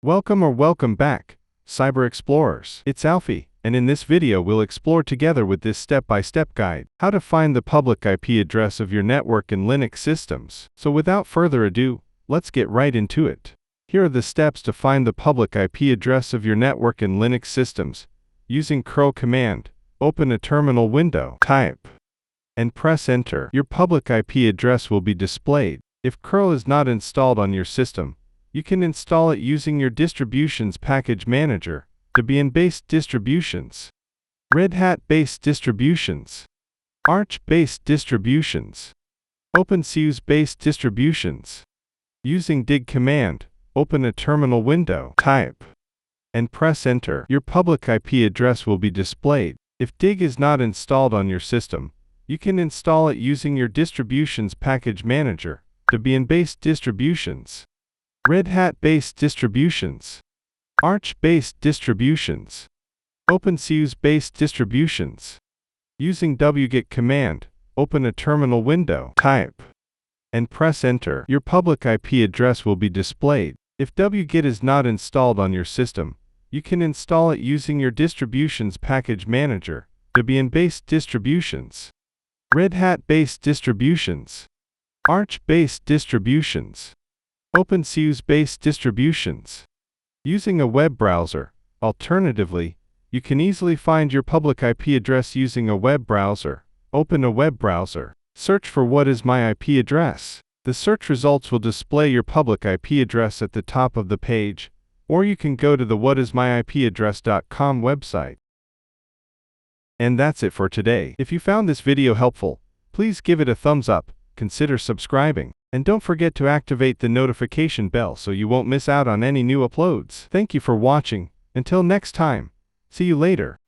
Welcome back, Cyber Explorers. It's Alfie, and in this video we'll explore together with this step-by-step guide how to find the public IP address of your network and Linux systems. So without further ado, let's get right into it. Here are the steps to find the public IP address of your network and Linux systems. Using curl command, open a terminal window, type, and press enter. Your public IP address will be displayed. If curl is not installed on your system, you can install it using your distributions package manager, Debian-based distributions, Red Hat-based distributions, Arch-based distributions, OpenSUSE-based distributions. Using dig command, open a terminal window, type, and press enter. Your public IP address will be displayed. If dig is not installed on your system, you can install it using your distributions package manager, Debian-based distributions, Red Hat-based distributions, Arch-based distributions, OpenSUSE-based distributions. Using wget command, open a terminal window, type, and press enter. Your public IP address will be displayed. If wget is not installed on your system, you can install it using your distributions package manager, Debian-based distributions, Red Hat-based distributions, Arch-based distributions, OpenSUSE-based distributions. Using a web browser, alternatively, you can easily find your public IP address using a web browser. Open a web browser. Search for what is my IP address. The search results will display your public IP address at the top of the page, or you can go to the whatismyipaddress.com website. And that's it for today. If you found this video helpful, please give it a thumbs up, consider subscribing, and don't forget to activate the notification bell so you won't miss out on any new uploads. Thank you for watching. Until next time, see you later.